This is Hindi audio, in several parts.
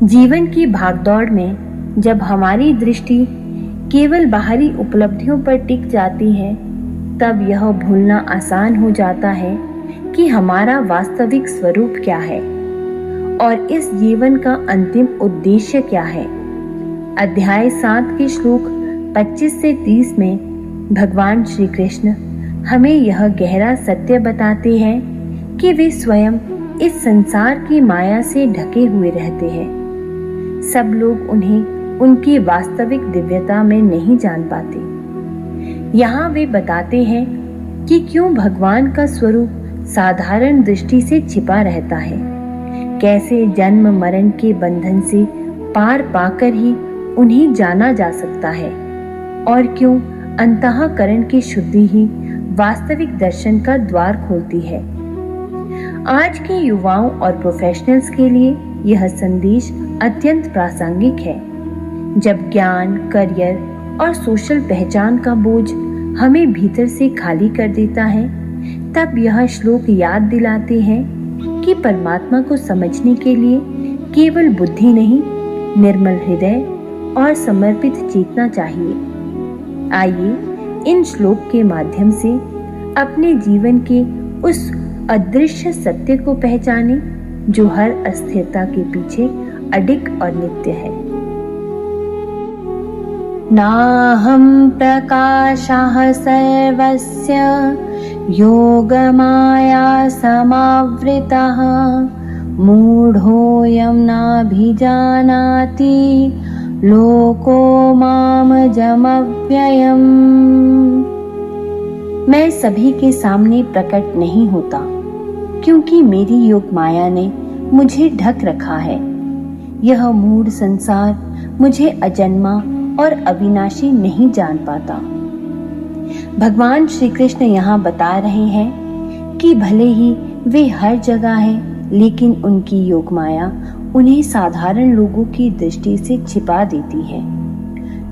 जीवन की भागदौड़ में जब हमारी दृष्टि केवल बाहरी उपलब्धियों पर टिक जाती है, तब यह भूलना आसान हो जाता है कि हमारा वास्तविक स्वरूप क्या है और इस जीवन का अंतिम उद्देश्य क्या है। अध्याय 7 के श्लोक 25 से 30 में भगवान श्री कृष्ण हमें यह गहरा सत्य बताते हैं कि वे स्वयं इस संसार की माया से ढके हुए रहते हैं। सब लोग उन्हें उनकी वास्तविक दिव्यता में नहीं जान पाते। यहाँ वे बताते हैं कि क्यों भगवान का स्वरूप साधारण दृष्टि से छिपा रहता है, कैसे जन्म मरण के बंधन से पार पाकर ही उन्हें जाना जा सकता है और क्यों अंतःकरण की शुद्धि ही वास्तविक दर्शन का द्वार खोलती है। आज के युवाओं और प्रोफेशनल्स के लिए यह संदेश अत्यंत प्रासंगिक है। जब ज्ञान, करियर और सोशल पहचान का बोझ हमें भीतर से खाली कर देता है, तब यह श्लोक याद दिलाते हैं कि परमात्मा को समझने के लिए केवल बुद्धि नहीं, निर्मल हृदय और समर्पित चेतना चाहिए। आइए इन श्लोक के माध्यम से अपने जीवन के उस अदृश्य सत्य को पहचाने जो हर अस्थिरता के पीछे अडिग और नित्य है। नाहं प्रकाशः सर्वस्य योगमाया समावृतः मूढोऽयं नाभिजानाति लोको मामजमव्ययम्। मैं सभी के सामने प्रकट नहीं होता क्योंकि मेरी योग माया ने मुझे ढक रखा है। यह मूढ़ संसार मुझे अजन्मा और अविनाशी नहीं जान पाता। भगवान श्री कृष्ण यहाँ बता रहे हैं कि भले ही वे हर जगह हैं, लेकिन उनकी योग माया उन्हें साधारण लोगों की दृष्टि से छिपा देती है।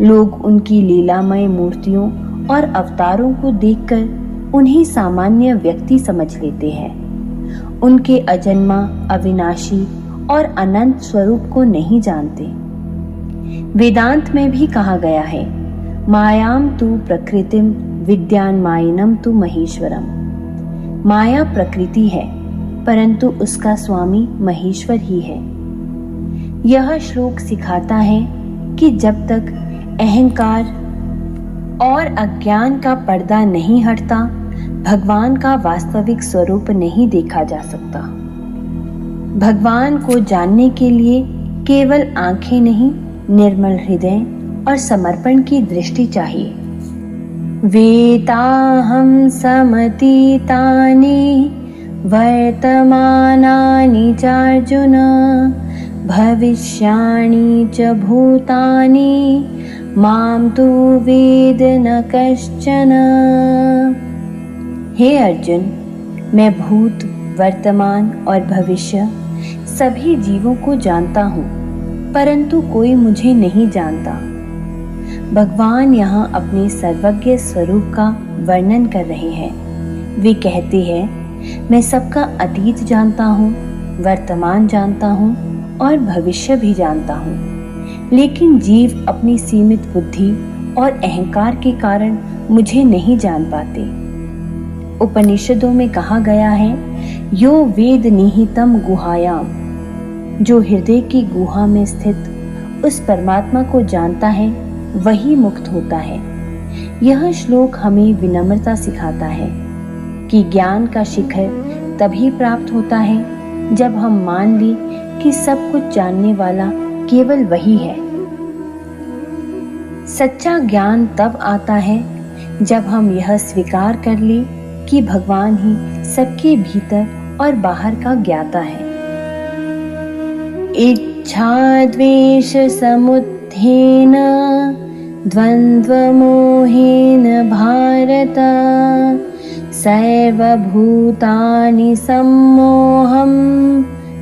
लोग उनकी लीलामय मूर्तियों और अवतारों को देखकर उन्हें सामान्य व्यक्ति समझ लेते हैं। उनके अजन्मा, अविनाशी और अनंत स्वरूप को नहीं जानते। वेदांत में भी कहा गया है, मायाम तु प्रकृतिम विद्यान्मायिनम तु महेश्वरम। माया प्रकृति है, परंतु उसका स्वामी महेश्वर ही है। यह श्लोक सिखाता है कि जब तक अहंकार और अज्ञान का पर्दा नहीं हटता, भगवान का वास्तविक स्वरूप नहीं देखा जा सकता। भगवान को जानने के लिए केवल आंखें नहीं, निर्मल हृदय और समर्पण की दृष्टि चाहिए। वेताहं समतीतानि वर्तमानानि चार्जुन भविष्याणि च भूतानि माम तु वेद न कश्चन। हे अर्जुन, मैं भूत, वर्तमान और भविष्य सभी जीवों को जानता हूँ, परंतु कोई मुझे नहीं जानता। भगवान यहाँ अपने सर्वज्ञ स्वरूप का वर्णन कर रहे हैं। वे कहते हैं, मैं सबका अतीत जानता हूँ, वर्तमान जानता हूँ और भविष्य भी जानता हूँ, लेकिन जीव अपनी सीमित बुद्धि और अहंकार के कारण मुझे नहीं जान पाते। उपनिषदों में कहा गया है, यो वेद निहितम गुहायाम। जो हृदय की गुहा में स्थित उस परमात्मा को जानता है, वही मुक्त होता है। यह श्लोक हमें विनम्रता सिखाता है कि ज्ञान का शिखर तभी प्राप्त होता है जब हम मान लें कि सब कुछ जानने वाला केवल वही है। सच्चा ज्ञान तब आता है जब हम यह स्वीकार कर लें कि भगवान ही सबके भीतर और बाहर का ज्ञाता है। इच्छा द्वेष समुत्थेन द्वंद्व मोहेन भारत सर्वभूतानि सम्मोहं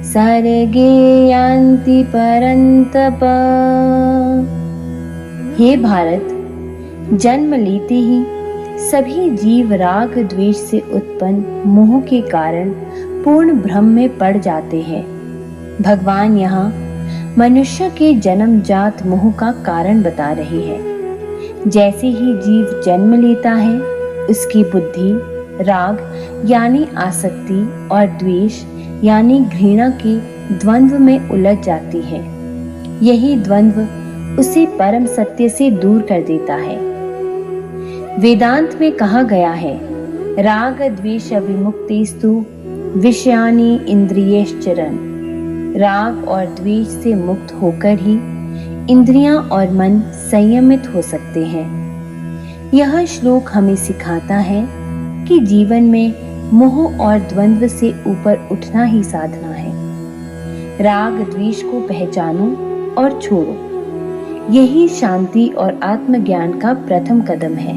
सर्गे यान्ति परन्तप। हे भारत, जन्म लेते ही सभी जीव राग द्वेष से उत्पन्न मोह के कारण पूर्ण भ्रम में पड़ जाते हैं। भगवान यहाँ मनुष्य के जन्मजात मोह का कारण बता रही है। जैसे ही जीव जन्म लेता है, उसकी बुद्धि राग यानी आसक्ति और द्वेष यानी घृणा के द्वंद्व में उलझ जाती है। यही द्वंद्व उसे परम सत्य से दूर कर देता है। वेदांत में कहा गया है, राग द्वेष विमुक्तिस्तु विषयानि इंद्रियश्चरन्। राग और द्वेष से मुक्त होकर ही इंद्रियां और मन संयमित हो सकते हैं। यह श्लोक हमें सिखाता है कि जीवन में मोह और द्वंद्व से ऊपर उठना ही साधना है। राग द्वेष को पहचानो और छोड़ो, यही शांति और आत्मज्ञान का प्रथम कदम है।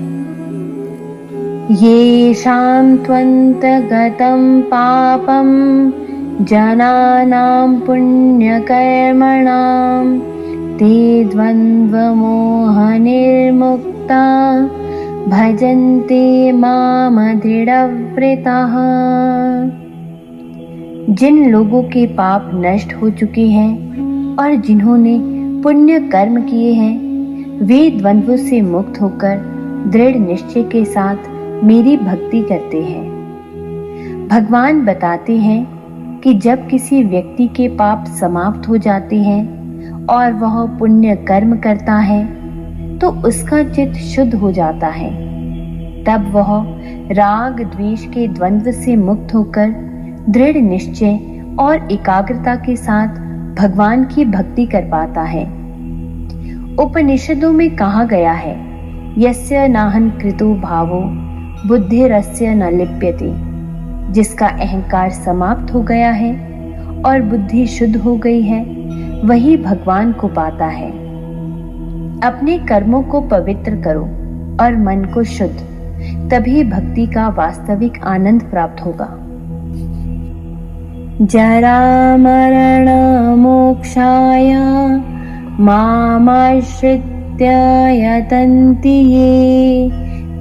येषां त्वन्तगतं पापं जनानां पुण्यकर्मणां ते द्वन्द्वमोह निर्मुक्ता भजन्ते माम दृढ़व्रताः। जिन लोगों के पाप नष्ट हो चुके हैं और जिन्होंने पुण्य कर्म किए हैं, वे द्वंद्वों से मुक्त होकर दृढ़ निश्चय के साथ मेरी भक्ति करते हैं। भगवान बताते हैं कि जब किसी व्यक्ति के पाप समाप्त हो जाते हैं और वह पुण्य कर्म करता है तो उसका चित्त शुद्ध हो जाता है। तब वह राग द्वेष के द्वंद्व से मुक्त होकर दृढ़ निश्चय और एकाग्रता के साथ भगवान की भक्ति कर पाता है। उपनिषदों में कहा गया है, यस्य नाहं कृतो भावो बुद्धिरस्य न लिप्यते। जिसका अहंकार समाप्त हो गया है और बुद्धि शुद्ध हो गई है, वही भगवान को पाता है। अपने कर्मों को पवित्र करो और मन को शुद्ध, तभी भक्ति का वास्तविक आनंद प्राप्त होगा। जरा मरण मोक्षाय मामाश्रित्य यतन्ति ये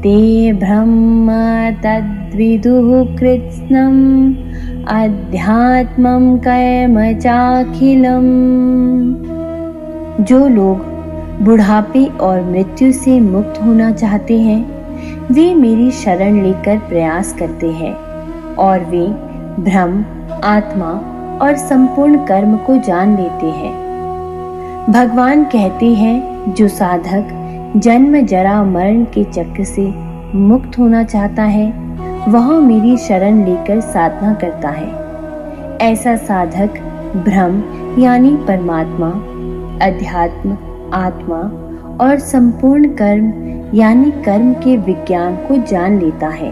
ते ब्रह्म तद्विदुः कृत्स्नम् अध्यात्मं कर्म चाखिलम्। जो लोग बुढ़ापे और मृत्यु से मुक्त होना चाहते हैं, वे मेरी शरण लेकर प्रयास करते हैं और वे ब्रह्म, आत्मा और संपूर्ण कर्म को जान लेते हैं। भगवान कहते हैं, जो साधक जन्म जरा मरण के चक्र से मुक्त होना चाहता है, वह मेरी शरण लेकर साधना करता है। ऐसा साधक ब्रह्म यानी परमात्मा, अध्यात्म, आत्मा और संपूर्ण कर्म यानी कर्म के विज्ञान को जान लेता है।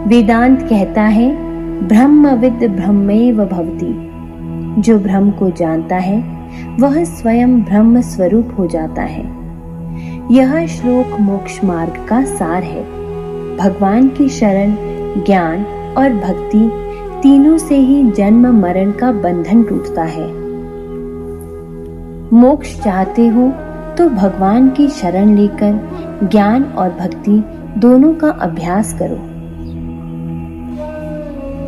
वेदांत कहता है, ब्रह्मविद् ब्रह्मैव भवति। जो ब्रह्म को जानता है, वह स्वयं ब्रह्म स्वरूप हो जाता है। यह श्लोक मोक्ष मार्ग का सार है। भगवान की शरण, ज्ञान और भक्ति तीनों से ही जन्म मरण का बंधन टूटता है। मोक्ष चाहते हो तो भगवान की शरण लेकर ज्ञान और भक्ति दोनों का अभ्यास करो।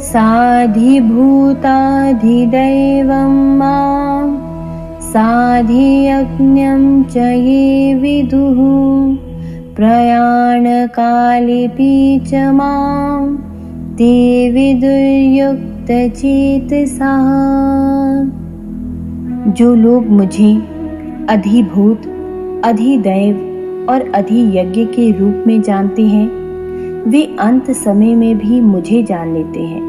साधिभूताधिदैवं मां साधियज्ञं च ये विदुः प्रयाणकालेऽपि च मां ते विदुर्युक्तचेतसः। जो लोग मुझे अधिभूत, अधिदैव और अधियज्ञ के रूप में जानते हैं, वे अंत समय में भी मुझे जान लेते हैं।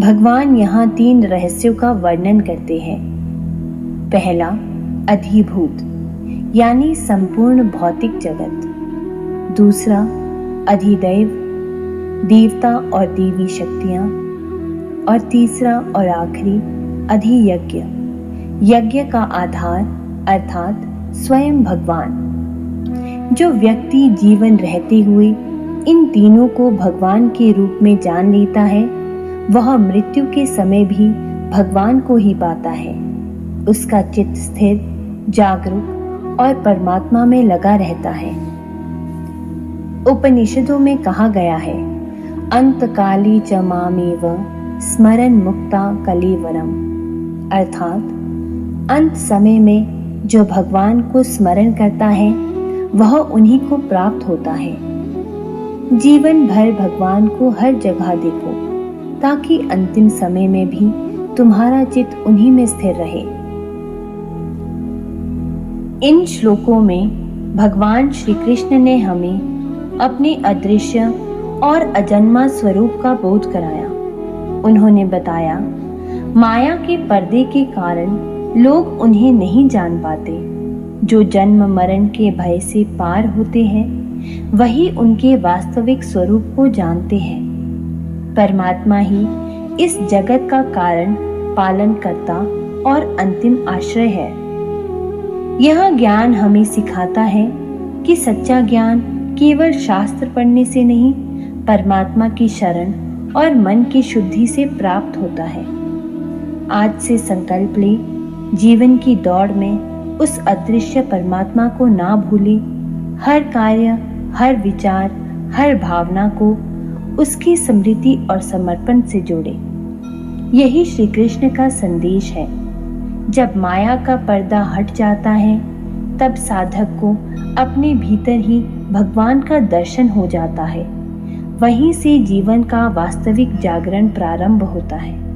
भगवान यहाँ 3 रहस्यों का वर्णन करते हैं। पहला, अधिभूत यानी संपूर्ण भौतिक जगत। दूसरा, अधिदैव, देवता और देवी शक्तियां। और तीसरा और आखिरी, अधियज्ञ, यज्ञ का आधार अर्थात स्वयं भगवान। जो व्यक्ति जीवन रहते हुए इन तीनों को भगवान के रूप में जान लेता है, वह मृत्यु के समय भी भगवान को ही पाता है। उसका चित्त स्थिर, जागरूक और परमात्मा में लगा रहता है। उपनिषदों में कहा गया है, अंतकाले च मामेव स्मरन् मुक्ता कलेवरम। अर्थात अंत समय में जो भगवान को स्मरण करता है वह उन्हीं को प्राप्त होता है। जीवन भर भगवान को हर जगह देखो ताकि अंतिम समय में भी तुम्हारा चित्त उन्हीं में स्थिर रहे। इन श्लोकों में भगवान श्री कृष्ण ने हमें अपने अदृश्य और अजन्मा स्वरूप का बोध कराया। उन्होंने बताया, माया के पर्दे के कारण लोग उन्हें नहीं जान पाते। जो जन्म मरण के भय से पार होते हैं वही उनके वास्तविक स्वरूप को जानते हैं। परमात्मा ही इस जगत का कारण, पालनकर्ता और अंतिम आश्रय है। यह ज्ञान हमें सिखाता है कि सच्चा ज्ञान केवल शास्त्र पढ़ने से नहीं, परमात्मा की शरण और मन की शुद्धि से प्राप्त होता है। आज से संकल्प ले, जीवन की दौड़ में उस अदृश्य परमात्मा को ना भूले। हर कार्य, हर विचार, हर भावना को उसकी स्मृति और समर्पण से जोड़े। यही श्री कृष्ण का संदेश है। जब माया का पर्दा हट जाता है तब साधक को अपने भीतर ही भगवान का दर्शन हो जाता है। वहीं से जीवन का वास्तविक जागरण प्रारंभ होता है।